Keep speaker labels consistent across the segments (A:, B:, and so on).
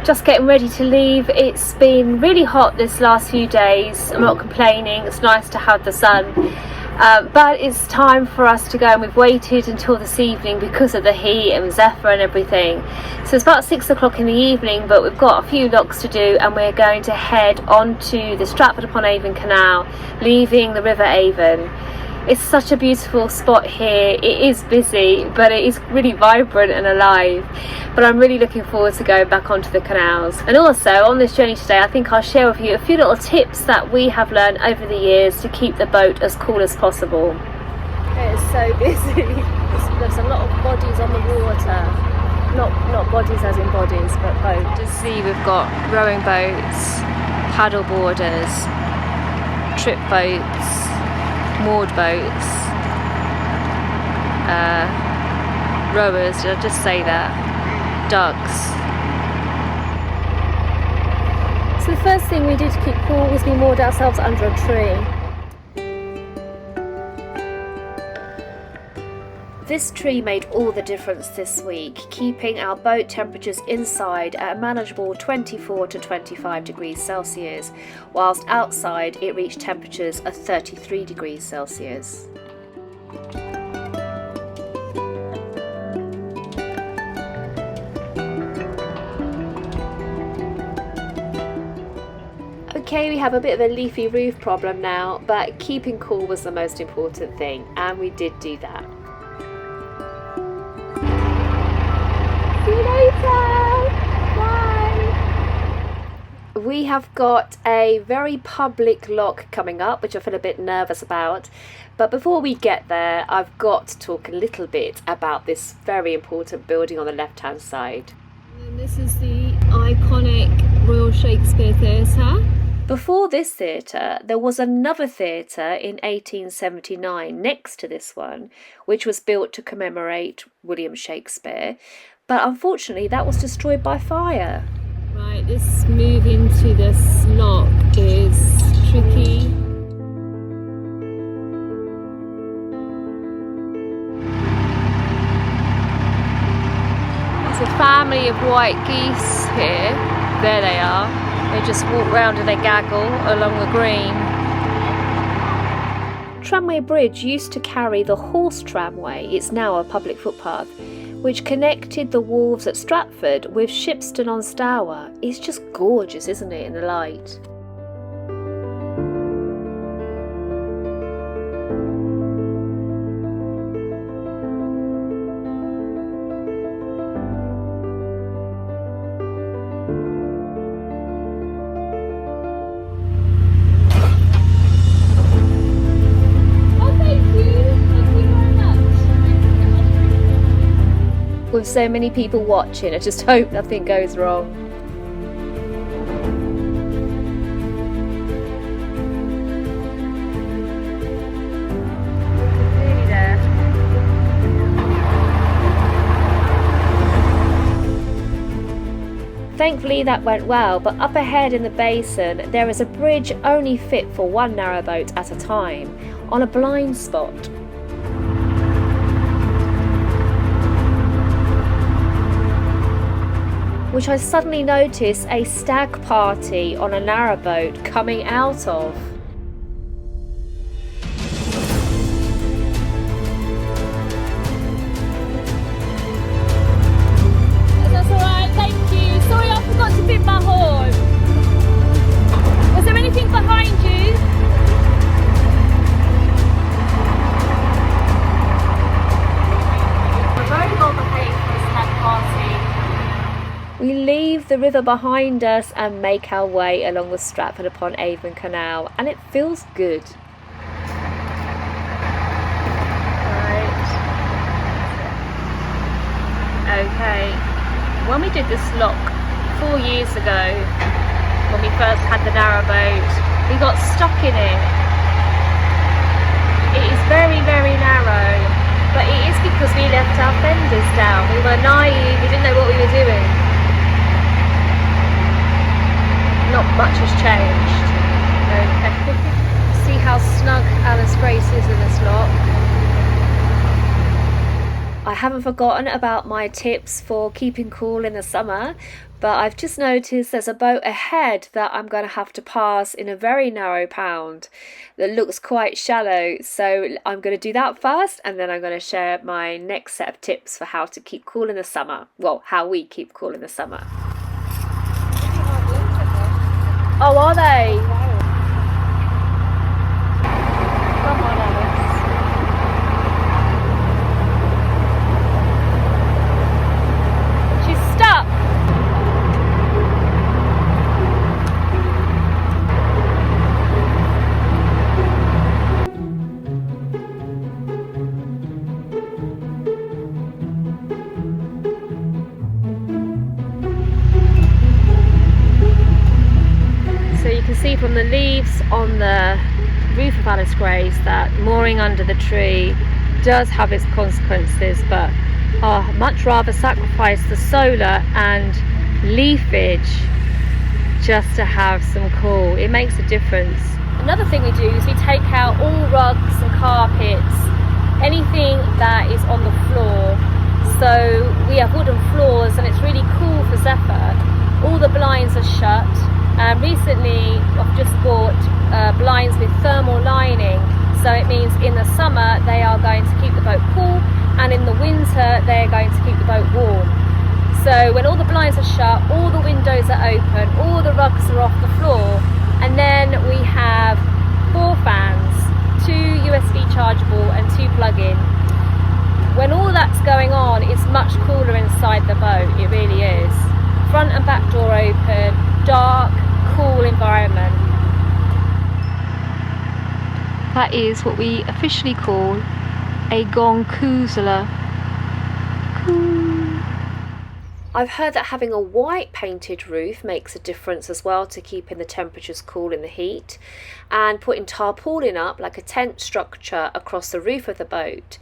A: Just getting ready to leave. It's been really hot this last few days. I'm not complaining, it's nice to have the sun. But it's time for us to go, and we've waited until this evening because of the heat and Zephyr and everything. So it's about 6 o'clock in the evening, but we've got a few locks to do, and we're going to head onto the Stratford upon Avon canal, leaving the River Avon. It's such a beautiful spot here. It is busy, but it is really vibrant and alive. But I'm really looking forward to going back onto the canals. And also on this journey today, I think I'll share with you a few little tips that we have learned over the years to keep the boat as cool as possible. It is so busy. There's a lot of bodies on the water. Not bodies as in bodies, but boats. Just see, we've got rowing boats, paddle boarders, trip boats, moored boats, rowers, did I just say that? Ducks. So the first thing we did to keep cool was we moored ourselves under a tree. This tree made all the difference this week, keeping our boat temperatures inside at a manageable 24 to 25 degrees Celsius, whilst outside it reached temperatures of 33 degrees Celsius. Okay, we have a bit of a leafy roof problem now, but keeping cool was the most important thing, and we did do that. See you later! Bye! We have got a very public lock coming up, which I feel a bit nervous about. But before we get there, I've got to talk a little bit about this very important building on the left-hand side. And this is the iconic Royal Shakespeare Theatre. Before this theatre, there was another theatre in 1879 next to this one, which was built to commemorate William Shakespeare. But unfortunately that was destroyed by fire. Right, this move into this lock is tricky. There's a family of white geese here. There they are. They just walk round and they gaggle along the green. Tramway Bridge used to carry the horse tramway. It's now a public footpath, which connected the wharves at Stratford with Shipston on Stour. It's just gorgeous, isn't it, in the light? With so many people watching, I just hope nothing goes wrong. Nearly there. Thankfully that went well, but up ahead in the basin there is a bridge only fit for one narrowboat at a time, on a blind spot. Which I suddenly notice a stag party on a narrowboat coming out of. That's alright, thank you. Sorry, I forgot to fit my horn. Was there anything behind you? We're very well behaved for a stag party. We leave the river behind us and make our way along the Stratford upon Avon canal, and it feels good. Right. Okay. When we did this lock 4 years ago, when we first had the narrowboat, we got stuck in it. It is very, very narrow, but it is because we left our fenders down. We were naive, we didn't know what we were doing. Not much has changed. Okay. See how snug Alice Grace is in this lock. I haven't forgotten about my tips for keeping cool in the summer, but I've just noticed there's a boat ahead that I'm going to have to pass in a very narrow pound that looks quite shallow. So I'm going to do that first, and then I'm going to share my next set of tips for how to keep cool in the summer. Well, how we keep cool in the summer. Oh, are they? Come on, Alice. She's stuck. So you can see from the leaves on the roof of Alice Gray's that mooring under the tree does have its consequences, but I'd much rather sacrifice the solar and leafage just to have some cool. It makes a difference. Another thing we do is we take out all rugs and carpets, anything that is on the floor. So we have wooden floors and it's really cool for Zephyr. All the blinds are shut. Recently I've just bought blinds with thermal lining, so it means in the summer they are going to keep the boat cool, and in the winter they're going to keep the boat warm. So when all the blinds are shut, all the windows are open, all the rugs are off the floor, and then we have 4 fans, 2 USB chargeable and 2 plug-in. When all that's going on, it's much cooler inside the boat, it really is. Front and back door open, dark, cool environment. That is what we officially call a goncoozler. Cool. I've heard that having a white painted roof makes a difference as well to keeping the temperatures cool in the heat, and putting tarpaulin up like a tent structure across the roof of the boat.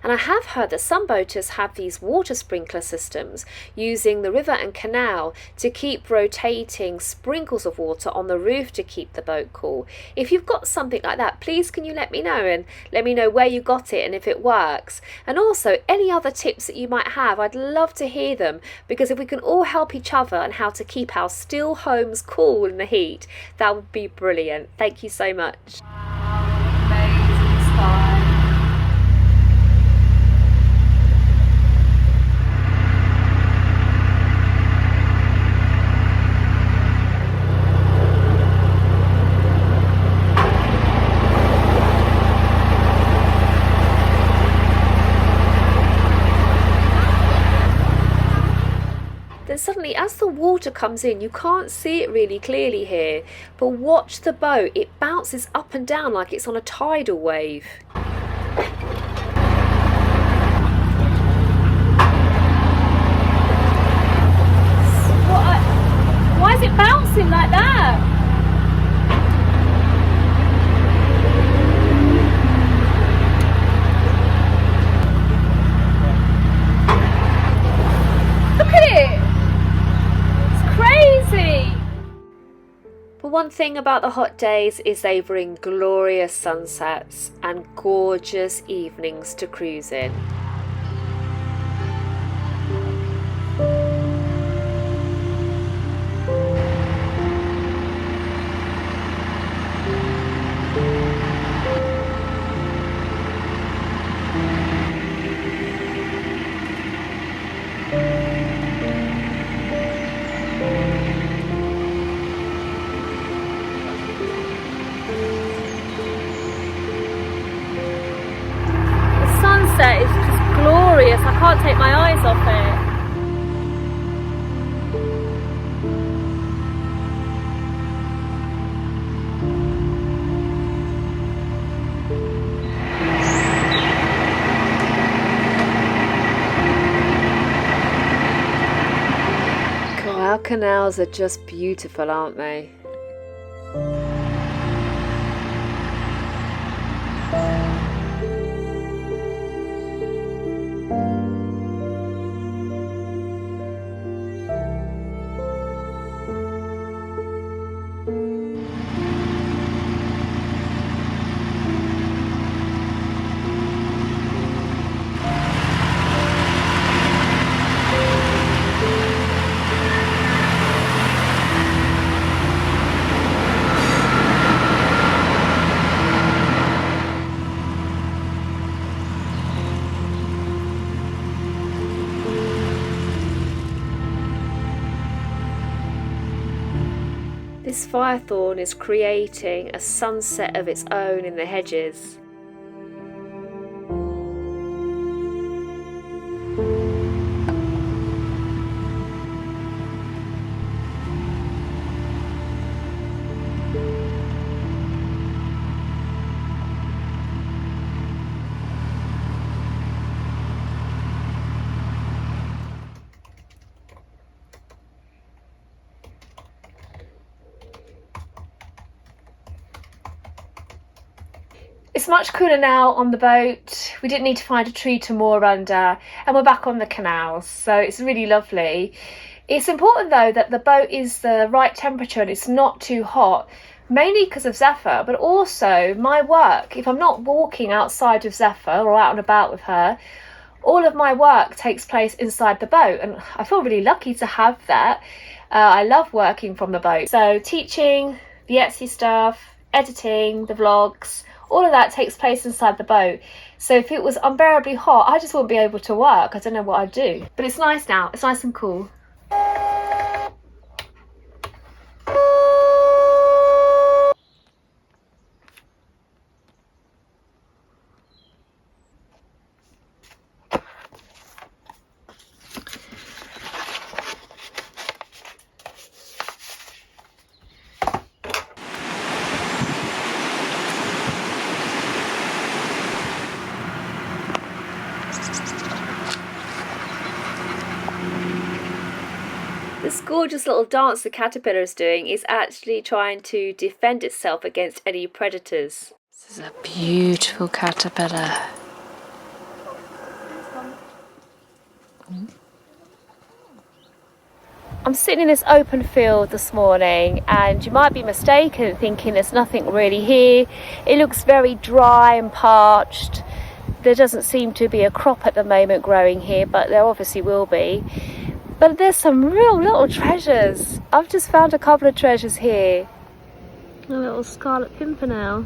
A: And I have heard that some boaters have these water sprinkler systems using the river and canal to keep rotating sprinkles of water on the roof to keep the boat cool. If you've got something like that, please can you let me know, and let me know where you got it and if it works. And also any other tips that you might have, I'd love to hear them, because if we can all help each other on how to keep our still homes cool in the heat, that would be brilliant. Thank you so much. Wow, amazing sky. Then suddenly, as the water comes in, you can't see it really clearly here, but watch the boat. It bounces up and down like it's on a tidal wave. Why is it bouncing like that? Look at it! Crazy! But one thing about the hot days is they bring glorious sunsets and gorgeous evenings to cruise in. It's just glorious. I can't take my eyes off it. God, our canals are just beautiful, aren't they? This firethorn is creating a sunset of its own in the hedges. It's much cooler now on the boat. We didn't need to find a tree to moor under, and we're back on the canals, so it's really lovely. It's important though that the boat is the right temperature and it's not too hot, mainly because of Zephyr, but also my work. If I'm not walking outside of Zephyr or out and about with her, all of my work takes place inside the boat, and I feel really lucky to have that. I love working from the boat. So teaching, the Etsy stuff, editing, the vlogs, all of that takes place inside the boat. So if it was unbearably hot, I just wouldn't be able to work. I don't know what I'd do. But it's nice now. It's nice and cool. This gorgeous little dance the caterpillar is doing is actually trying to defend itself against any predators. This is a beautiful caterpillar. I'm sitting in this open field this morning, and you might be mistaken thinking there's nothing really here. It looks very dry and parched. There doesn't seem to be a crop at the moment growing here, but there obviously will be. But there's some real little treasures. I've just found a couple of treasures here. A little scarlet pimpernel.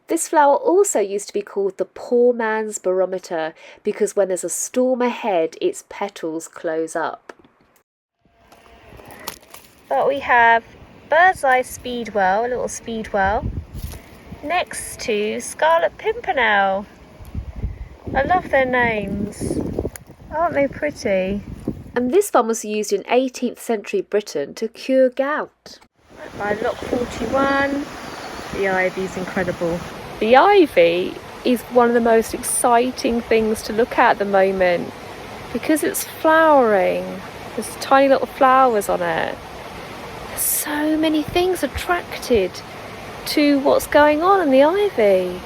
A: This flower also used to be called the poor man's barometer, because when there's a storm ahead, its petals close up. But we have bird's eye speedwell, a little speedwell, next to scarlet pimpernel. I love their names. Aren't they pretty? And this one was used in 18th century Britain to cure gout. By Lock 41, the ivy's incredible. The ivy is one of the most exciting things to look at the moment because it's flowering. There's tiny little flowers on it. There's so many things attracted to what's going on in the ivy.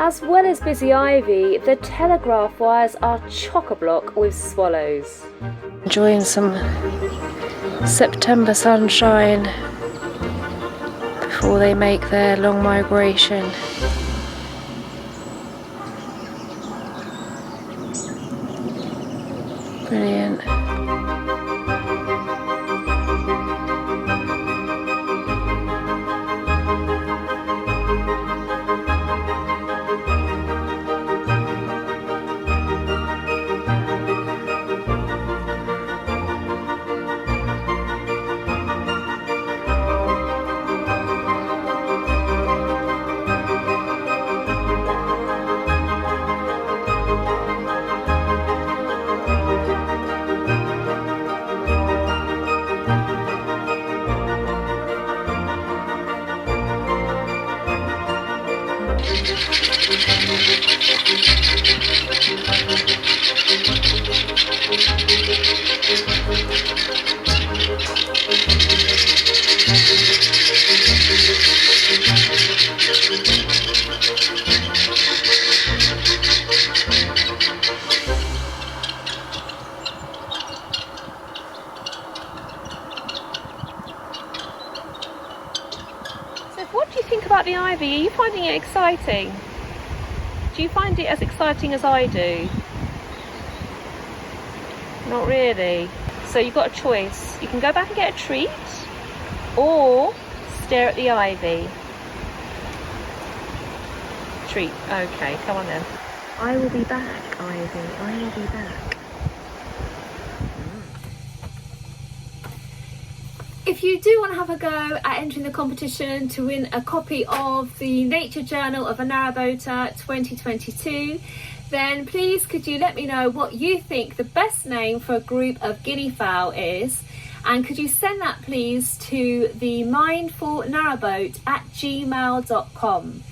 A: As well as busy ivy, the telegraph wires are chock-a-block with swallows. Enjoying some September sunshine before they make their long migration. Brilliant. think about the ivy? Are you finding it exciting? Do you find it as exciting as I do? Not really. So you've got a choice. You can go back and get a treat, or stare at the ivy. Treat. Okay, come on then. I will be back, Ivy. I will be back. If you do want to have a go at entering the competition to win a copy of the Nature Journal of a Narrowboater 2022, then please could you let me know what you think the best name for a group of guinea fowl is, and could you send that please to themindfulnarrowboat@gmail.com.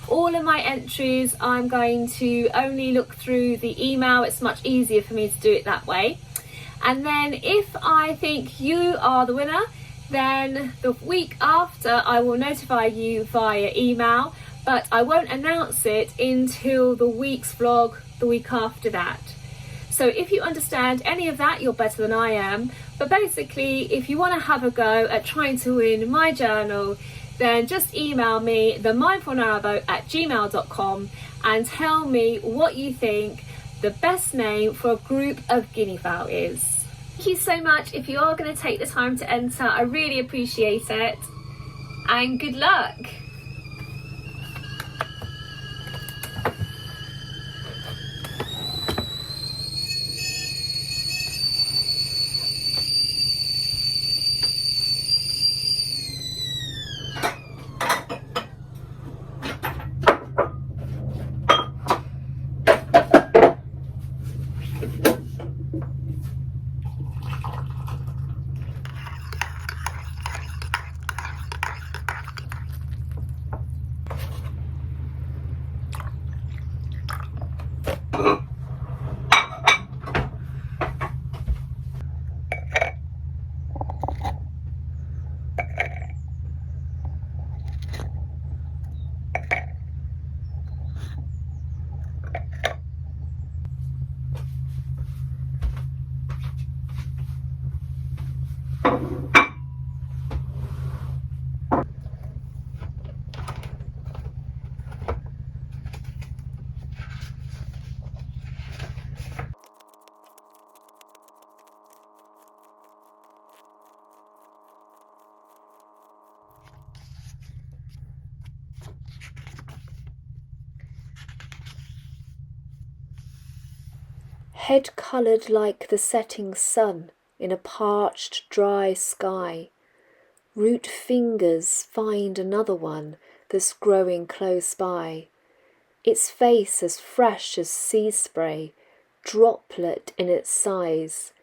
A: All of my entries I'm going to only look through the email. It's much easier for me to do it that way. And then if I think you are the winner, then the week after I will notify you via email, but I won't announce it until the week's vlog the week after that. So if you understand any of that, you're better than I am. But basically, if you want to have a go at trying to win my journal, then just email me themindfulnarrowboat@gmail.com and tell me what you think the best name for a group of guinea fowl is. Thank you so much if you are going to take the time to enter. I really appreciate it, and good luck.
B: Head coloured like the setting sun in a parched, dry sky. Root fingers find another one that's growing close by. Its face as fresh as sea spray, droplet in its size.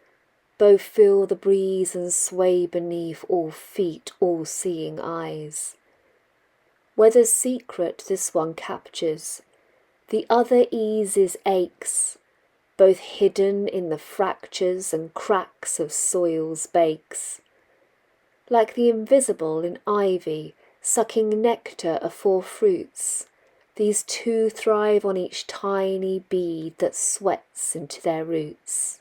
B: Both feel the breeze and sway beneath all feet, all seeing eyes. Weather's secret this one captures, the other eases aches, both hidden in the fractures and cracks of soil's bakes. Like the invisible in ivy, sucking nectar afore fruits, these two thrive on each tiny bead that sweats into their roots.